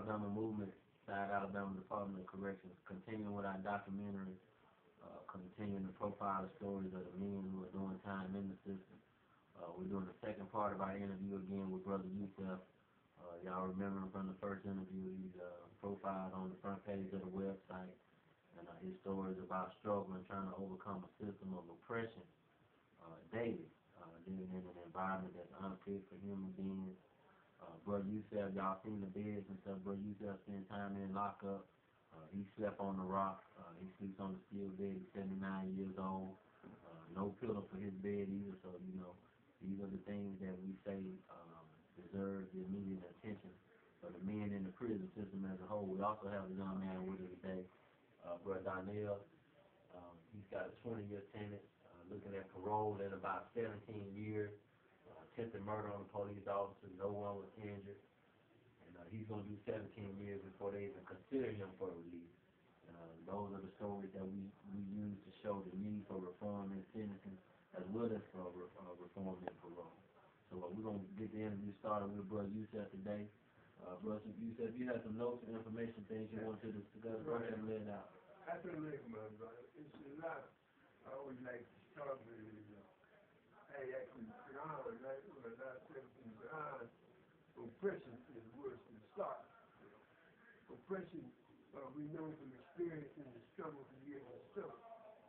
Alabama Movement, South Alabama Department of Corrections, continuing with our documentary, continuing to profile the stories of the men who are doing time in the system. We're doing the second part of our interview again with Brother Yuseph. Y'all remember him from the first interview. He's profiled on the front page of the website, and his story is about struggling, trying to overcome a system of oppression daily, living in an environment that's unfit for human beings. Brother Yuseph, y'all seen the beds and stuff. Brother Yuseph spent time in lockup. He slept on the rock. He sleeps on the steel bed. He's 79 years old. No pillow for his bed either. So, you know, these are the things that we say deserve the immediate attention of the men in the prison system as a whole. We also have a young man with us today, Brother Nell. He's got a 20-year sentence, looking at parole at about 17 years. Attempted murder on a police officer, no one was injured. And he's going to do 17 years before they even consider him for release. Those are the stories that we use to show the need for reform in sentencing as well as for reform in parole. So we're going to get the interview started with Brother Yuseph today. Brother Yuseph, you have some notes and information things you want to discuss. Go ahead and lay it out. After the leg, my brother, it's a lot. I always like to start with hey, actually, Quran, right? When Allah said in the Quran, oppression is worse than start. Oppression, we know from experience in the struggle for years and stuff,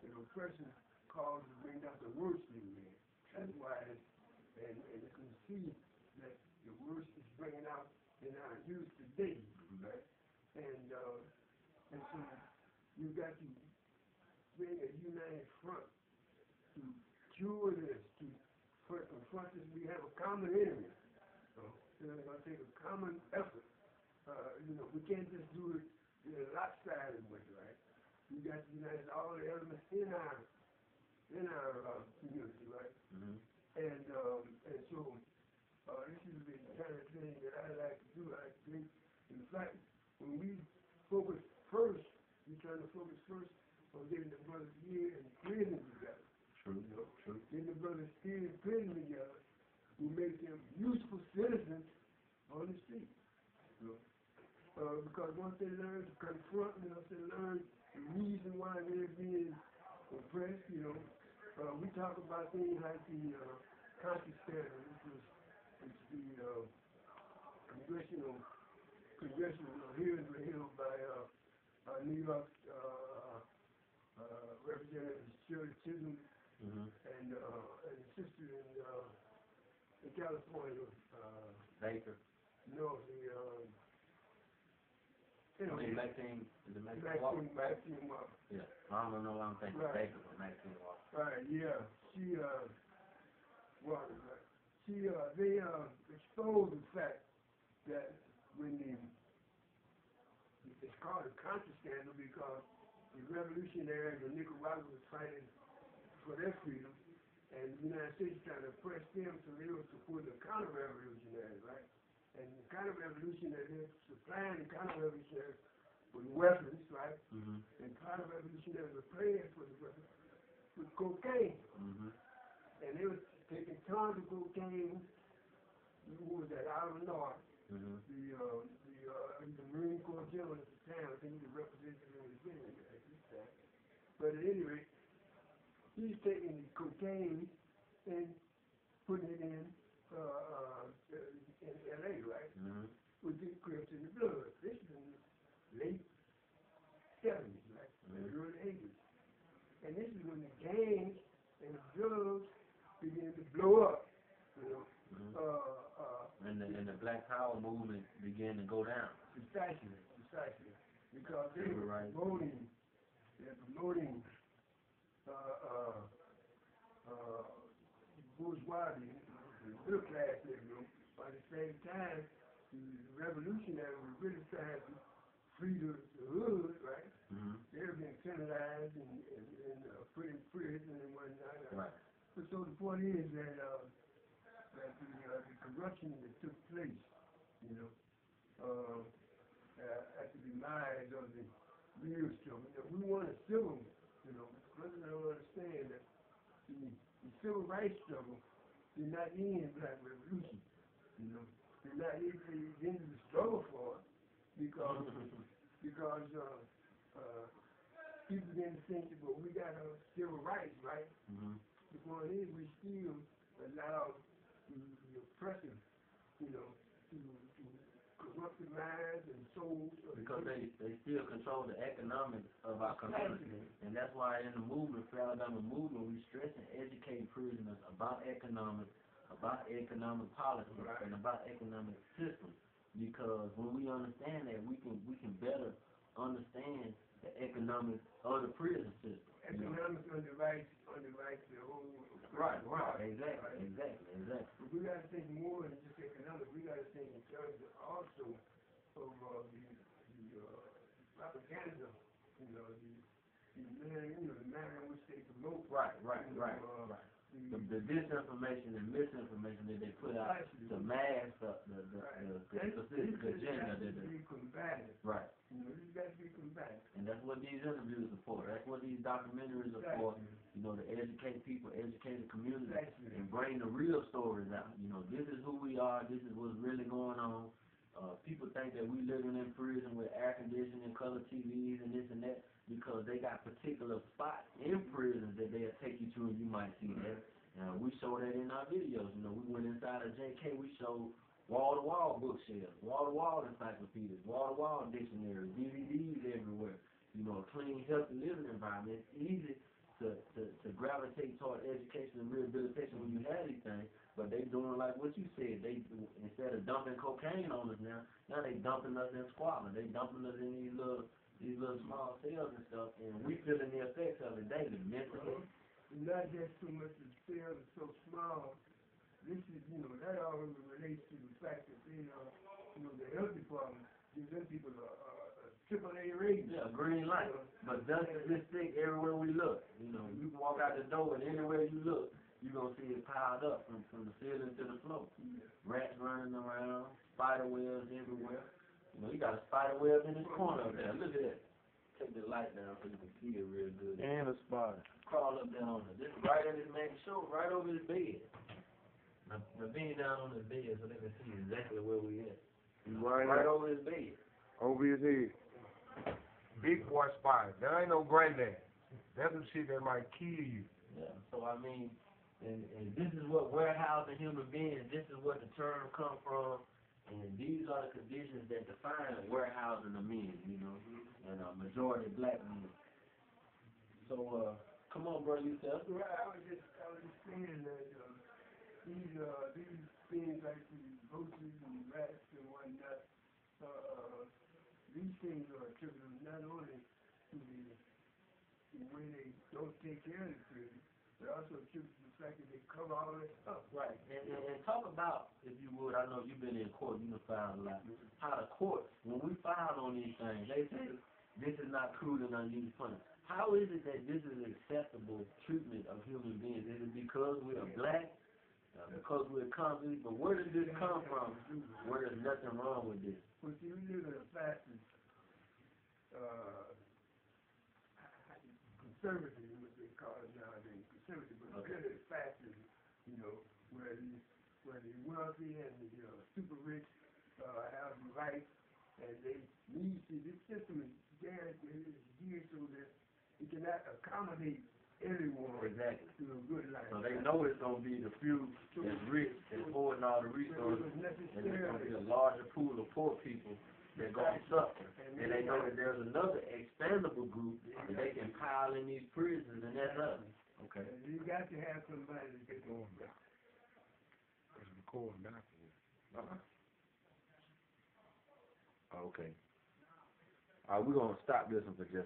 that oppression causes to bring out the worst in man. That's why, and you can see that the worst is bringing out in our youth today, right? And so you got to bring a united front to cure this, to confront this. We have a common enemy. So it's going to take a common effort. You know, we can't just do it in a lopsided way, right? We got to unite all the elements in our community, right? Mm-hmm. And so this is the kind of thing that I like to do. I think, in fact, when we focus first, we try to focus first on getting the brothers here and prison together. True, you know? True. Getting the brothers here in prison together, who make them useful citizens on the street. You know? Because once they learn to confront, once they learn the reason why they're being oppressed, you know, we talk about things like the conscious standard, which the congressional hearings were held by New York Representative Shirley Chisholm and the sister in California. Baker. No, Maxine Walker? Maxine Walker. Yeah, I don't know what I'm thinking. Right. Baker, but Maxine Walker. Right, yeah. She, Walker, right. They exposed the fact that when it's called a conscious scandal because the revolutionaries in Nicaragua was fighting for their freedom, and the United States trying to oppress them, so they were supporting the counter-revolutionaries, right? And the counter-revolutionaries, supplying the counter-revolutionaries with weapons, right? Mm-hmm. And counter-revolutionaries were paying for the weapons with cocaine. Mm-hmm. And they were taking tons of cocaine. Who was that? Out of the North. Mm-hmm. The Marine Corps general at the time, I think he was representative in Virginia at this time. But at any rate, he's taking the cocaine and putting it in LA, right? Mm-hmm. With the Crips in the blood. This is in the late 70s, right? Mm-hmm. Early 80s. And this is when the gangs and the drugs began to blow up, you know. Mm-hmm. And the Black Power movement began to go down. Precisely. Because they were promoting bourgeoisie, the middle class, you know. By the same time, the revolutionaries were really trying to free the hood, right? Mm-hmm. They were being penalized and put in prison and whatnot. Right. So the point is that the corruption that took place, you know, at the demise of the real struggle. We want a civil, you know, brothers don't understand that the civil rights struggle did not end Black Revolution, you know. Did not end the struggle for it, because people didn't think, but we got civil rights, right? The point is, we still allow the oppressor, to corrupt the minds and souls. Because they still control the economics of our community. And that's why in the movement, for Alabama movement, we stress and educate prisoners about economics, about economic policy, and about economic systems. Because when we understand that, we can better understand the economics of the prison system. Economics on the right, the whole. Right, exactly. But we got to think more than just economics. We got to think in terms of also of the propaganda, the manner in which they promote. Right. The disinformation and misinformation that they put out to mask the specific agenda. Be combative. Right. These got to be combative. And that's what these interviews are for. That's what these documentaries are for. To educate people, educate the community, and bring the real stories out. This is who we are. This is what's really going on. People think that we living in prison with air conditioning, color TVs, and this and that, because they got particular spots in prisons that they'll take you to, and you might see that. We show that in our videos. We went inside of JK. We showed wall-to-wall bookshelves, wall-to-wall encyclopedias, wall-to-wall dictionaries, DVDs everywhere. A clean, healthy living environment. It's easy to gravitate toward education and rehabilitation when you have these things, but they doing like what you said. They, instead of dumping cocaine on us now they dumping us in squalor. They dumping us in these little small cells and stuff, and we feeling the effects of it daily, mentally. Not just too much the cells are so small. This is, that always relates to the fact that the health department gives them people a AAA rating. Yeah, green light. But dust is this thick everywhere we look. You can walk out the door and anywhere you look, you're going to see it piled up from the ceiling to the floor. Rats running around, spider webs everywhere. You got a spider web in this corner up there. Look at that. Take the light down so you can see it real good. And a spider. Crawl up there on it. This is right in this man's shoulder, right over his bed. Now being down on his bed so they can see exactly where we at. Right over his bed. Over his head. Big boy spider. That ain't no granddad. That's some shit that might kill you. Yeah. So and this is what warehousing human beings. This is what the term come from. And these are the conditions that define warehousing of men, and a majority black men. So, come on, bro, Yuseph. Well, I was just saying that these things like the roaches and rats and whatnot, these things are attributable not only to the way they don't take care of the prison, but also attributable to the fact that they cover all that stuff. Right. And talk about, if you would, I know you've been in court, you filed a lot, how the courts, when we filed on these things, they say this is not cruel and unusual punishment. How is it that this is acceptable treatment of human beings? Is it because we are black? Because we're convicts? But where did this come from? Where there's nothing wrong with this? Well, see, we live in a fascist, conservative, what they call it nowadays, conservative, but really fascist, where the wealthy and the super rich have the rights, and they need to, this system is geared so that it cannot accommodate everyone to a good life. So they know it's going to be the few that's rich and hoarding all the resources, and there's going to be a larger pool of poor people that are going to suffer. And they know that there's another expandable group that they can pile in these prisons, and that's us. Okay. You got to have somebody to get going back. It's recording back. Okay. We're going to stop this one for just